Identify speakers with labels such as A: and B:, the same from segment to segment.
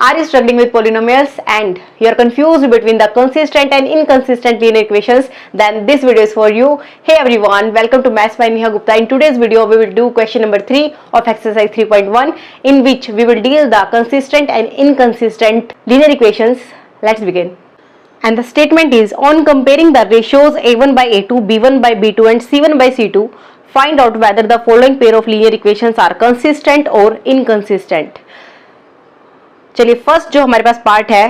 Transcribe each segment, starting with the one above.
A: Are you struggling with polynomials and you're confused between the consistent and inconsistent linear equations? Then this video is for you. Hey everyone, welcome to Maths by Neha Gupta. In today's video, we will do question number 3 of exercise 3.1, in which we will deal the consistent and inconsistent linear equations. Let's begin. And the statement is, on comparing the ratios a1 by a2, b1 by b2 and c1 by c2, find out whether the following pair of linear equations are consistent or inconsistent. चलिए first जो हमारे पास part है,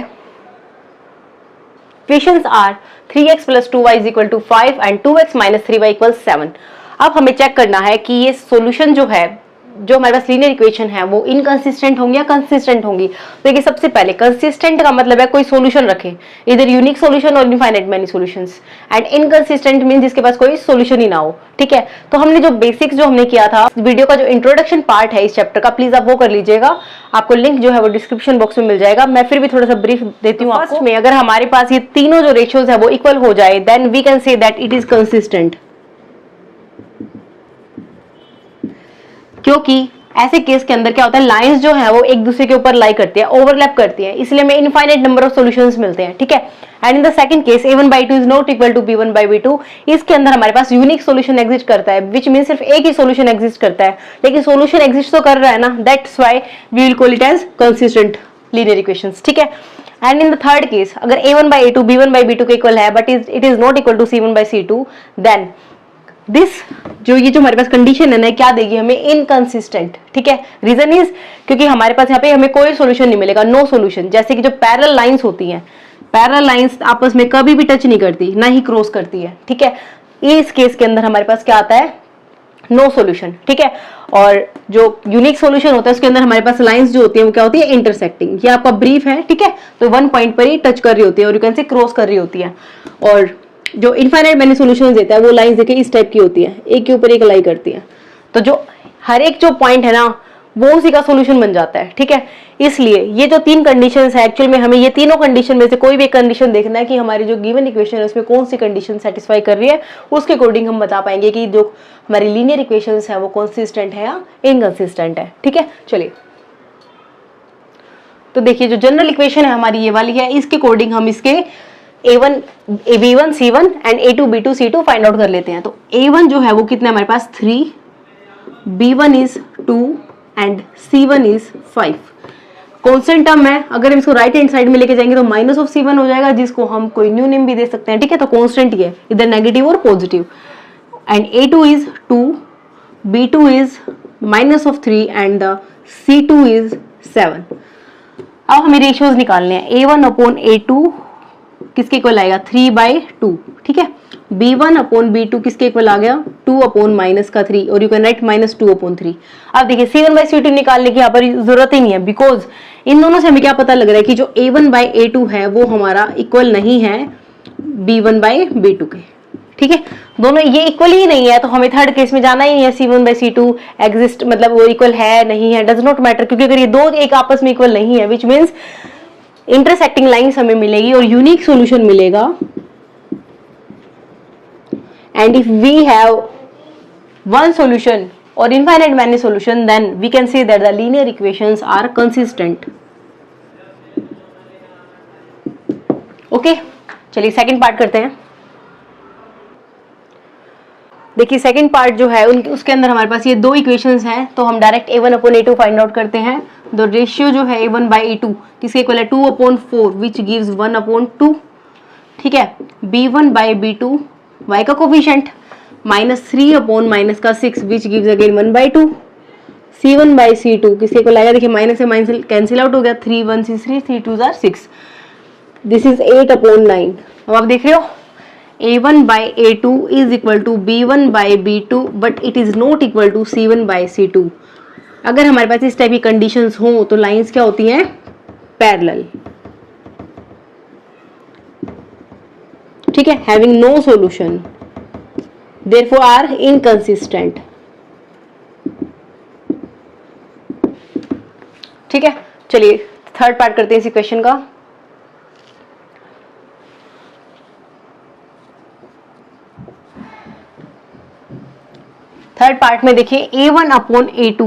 A: equations are 3x plus 2y is equal to 5 and 2x minus 3y equals 7. अब हमें check करना है कि ये सॉल्यूशन जो है, जो हमारे पास लीनियर इक्वेशन है, वो इनकंसिस्टेंट होंगी या कंसिस्टेंट होंगी. तो देखिए सबसे पहले कंसिस्टेंट का मतलब है कोई सॉल्यूशन रखें, इधर यूनिक सॉल्यूशन और infinite many solutions, and inconsistent mean जिसके पास कोई सॉल्यूशन ही ना हो. ठीक है, तो हमने जो बेसिक्स जो हमने किया था, वीडियो का जो इंट्रोडक्शन पार्ट है इस चैप्टर का, प्लीज आप वो कर लीजिएगा. आपको लिंक जो है वो डिस्क्रिप्शन बॉक्स में मिल जाएगा. मैं फिर भी थोड़ा सा ब्रीफ देती हूँ आपको. में अगर हमारे पास ये तीनों जो रेशियोज है वो इक्वल हो जाए, then we can say that it is consistent. क्योंकि ऐसे केस के अंदर क्या होता है, लाइंस जो है वो एक दूसरे के ऊपर लाई करती है, ओवरलैप करती है, इसलिए हमें इनफाइनाइट नंबर ऑफ सॉल्यूशंस मिलते हैं. ठीक है, and in the second case a1 by 2 is not equal to b1 by b2, इसके अंदर हमारे पास यूनिक सॉल्यूशन एग्जिस्ट करता है, विच मीन सिर्फ एक ही सॉल्यूशन एग्जिस्ट करता है, लेकिन सॉल्यूशन एग्जिस्ट तो कर रहा है ना, that's why we will call it as consistent linear equations. ठीक है, and in the third case अगर a1 by a2 b1 by b2 के इक्वल है but it is not equal to c1 by c2, then this जो हमारे पास condition है ना, क्या देगी हमें, इनकंसिस्टेंट. ठीक है, रीजन इज क्योंकि हमारे पास यहाँ पे हमें कोई सॉल्यूशन नहीं मिलेगा, नो सॉल्यूशन. जैसे कि जो पैरेलल लाइंस होती हैं, पैरेलल लाइंस आपस में कभी भी टच नहीं करती, ना ही क्रॉस करती है. ठीक है, इस केस के अंदर हमारे पास क्या आता है, नो सॉल्यूशन. ठीक है, और जो यूनिक सॉल्यूशन होता है उसके अंदर हमारे पास लाइंस जो होती है वो क्या होती है, इंटरसेक्टिंग. ये आपका ब्रीफ है. ठीक है, तो वन पॉइंट पर ही टच कर रही होती है और यू कैन से क्रॉस कर रही होती है. और जो इनफाइनाइट मैनी सॉल्यूशंस देता है वो लाइंस देखिए इस टाइप की होती है, एक के ऊपर एक लाई करती है. तो जो हर एक जो पॉइंट है ना वो उसी का सॉल्यूशन बन जाता है. ठीक है, इसलिए ये जो तीन कंडीशंस है, एक्चुअल में हमें ये तीनों कंडीशन में से कोई भी एक कंडीशन देखना है कि हमारी जो गिवन इक्वेशन है उसमें कौन सी कंडीशन सेटिस्फाई कर रही है, उसके अकॉर्डिंग हम बता पाएंगे कि जो हमारी लीनियर इक्वेशंस है वो कंसिस्टेंट है या इनकंसिस्टेंट है. ठीक है, चलिए तो देखिए जो जनरल इक्वेशन है हमारी ये वाली है, इसके अकॉर्डिंग हम इसके a1 b1 c1 and a2 b2 c2 find out कर लेते हैं. तो a1 जो है वो कितना हमारे पास 3, b1 is 2 and c1 is 5. Constant term है, अगर हम इसको राइट हैंड साइड में लेके जाएंगे तो माइनस ऑफ c1 हो जाएगा, जिसको हम कोई न्यू नेम भी दे सकते हैं. ठीक है, तो कांस्टेंट ही है, इधर नेगेटिव और positive. And a2 is 2, b2 is minus of 3 and the c2 is 7. अब हमें रेशियोज निकालने हैं. a1 अपॉन a2 किसके इक्वल आएगा, 3/2. ठीक है, b1 अपॉन b2 किसके इक्वल आ गया, 2 अपॉन माइनस का 3, और you can write minus 2 upon 3. अब देखिए c1 by c2 निकालने की यहाँ पर जरूरत ही नहीं है, बिकॉज इन दोनों से हमें क्या पता लग रहा है कि जो a1 by a2 है वो हमारा इक्वल नहीं है b1 by b2 के. ठीक है, दोनों ये इक्वल ही नहीं है, तो हमें थर्ड केस में जाना ही नहीं है. c1 by c2 एग्जिस्ट मतलब वो इक्वल है नहीं है, डज नॉट मैटर, क्योंकि अगर ये दो एक आपस में इक्वल नहीं है, विच मीन्स इंटरसेक्टिंग लाइंस हमें मिलेगी और यूनिक सॉल्यूशन मिलेगा. And if we have one solution और infinite many solution, then we can say that the linear equations are consistent. Okay, चलिए सेकंड पार्ट करते हैं. देखिए सेकंड पार्ट जो है उसके अंदर हमारे पास ये दो इक्वेशंस हैं, तो हम direct a1 upon a2 find out करते हैं. द रेशियो जो है a1 by a2 किसके इक्वल है, 2 अपॉन 4 विच गिव्स 1 अपॉन 2. ठीक है, b1 by b2 y का कोफिशिएंट माइनस 3 अपॉन माइनस का 6 which gives again 1 by 2. c1 by c2 किसके इक्वल आएगा, देखिए माइनस से माइनस कैंसिल आउट हो गया, 3 1 is 3, 3 2 are 6. This is 8 upon 9. अब आप देख रहे हो a1 by a2 is equal to b1 by b2 but it is not equal to c1 by c2. अगर हमारे पास इस टाइप की कंडीशंस हो तो लाइंस क्या होती हैं, पैरेलल. ठीक है, having no solution, therefore are inconsistent. ठीक है, चलिए थर्ड पार्ट करते हैं इस इक्वेशन का. थर्ड पार्ट में देखिए a1 अपॉन a2,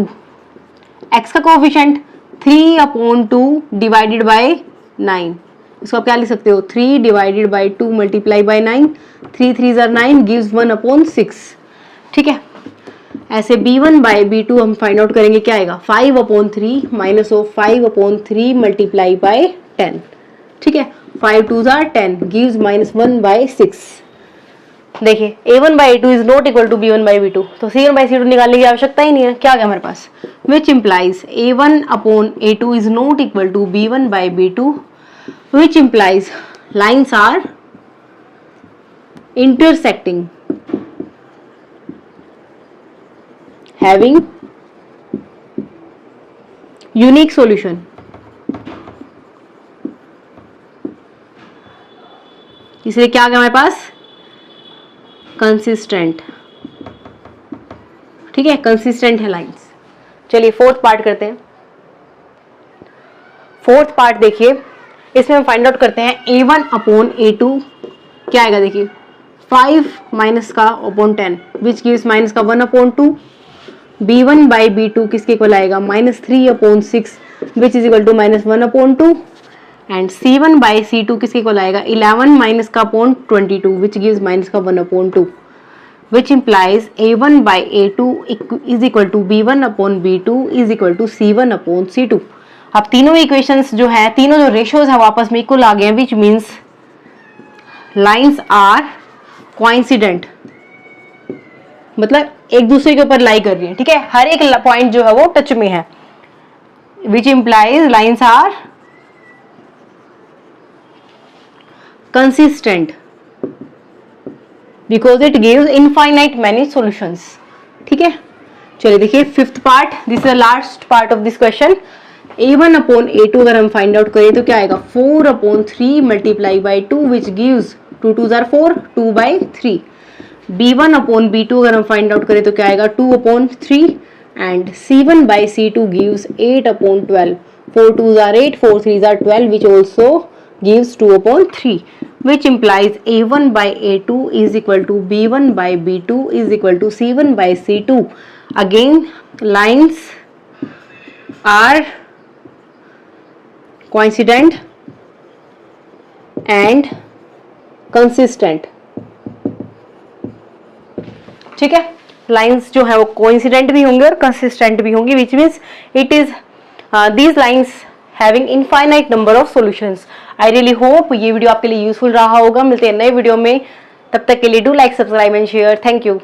A: x का कोफिशिएंट 3/2 डिवाइडेड बाय 9, इसको आप क्या लिख सकते हो 3 divided by 2 multiply by 9, 3 3 jar 9 gives 1/6। ठीक है, ऐसे b1 बाय b2 हम फाइंड आउट करेंगे, क्या आएगा 5/3 माइनस ऑफ 5/3 मल्टीप्लाई बाय 10। ठीक है, 5 2 जार 10 गिव्स -1/6। देखिए a1 by a2 is not equal to b1 by b2, तो c1 बाई c2 निकालने की आवश्यकता ही नहीं है। क्या आ गया हमारे पास, which implies a1/a2 is not equal to b1 by b2, which implies lines are intersecting having unique solution. इसलिए क्या आ गया हमारे पास, कंसिस्टेंट। ठीक है, कंसिस्टेंट है लाइंस। चलिए फोर्थ पार्ट करते हैं। फोर्थ पार्ट देखिए, इसमें हम फाइंड आउट करते हैं a1/a2 क्या आएगा, देखिए 5 माइनस का अपॉन 10 विच गिव्स माइनस का 1/2। b1 बाई b2 किसके इक्वल आएगा -3/6 which is equal to -1/2। And c1 by c2 किसके इक्वल आएगा 11 माइनस का अपॉन 22 विच गिव्स माइनस का 1/2, which implies a1 by a2 is equal to b1/b2 is equal to c1/c2। अब तीनों equations जो है, तीनों जो रेशियोज है वो आपस में इक्वल आ गए हैं, which means lines are coincident, मतलब एक दूसरे के ऊपर लाई कर रही है। ठीक है, हर एक पॉइंट जो है वो टच में है, which implies lines are consistent because it gives infinite many solutions। ठीक है, चलिए देखिए fifth part, this is the last part of this question. a1/a2 अगर हम फाइंड आउट करें तो क्या आएगा 4/3 multiply by 2 which gives 2 2 jar 4 2/3। b1/b2 अगर हम फाइंड आउट करें तो क्या आएगा 2/3 and c1 by c2 gives 8/12, 4 2 jar 8 4 3 jar 12 which also gives 2/3, which implies a1 by a2 is equal to b1 by b2 is equal to c1 by c2। Again lines are coincident and consistent। ठीक है, lines जो है वो coincident भी होंगे और consistent भी होंगी, which means it is these lines having infinite number of solutions. I really hope ये वीडियो आपके लिए यूजफुल रहा होगा। मिलते हैं नए वीडियो में, तब तक के लिए do like, subscribe and share. Thank you.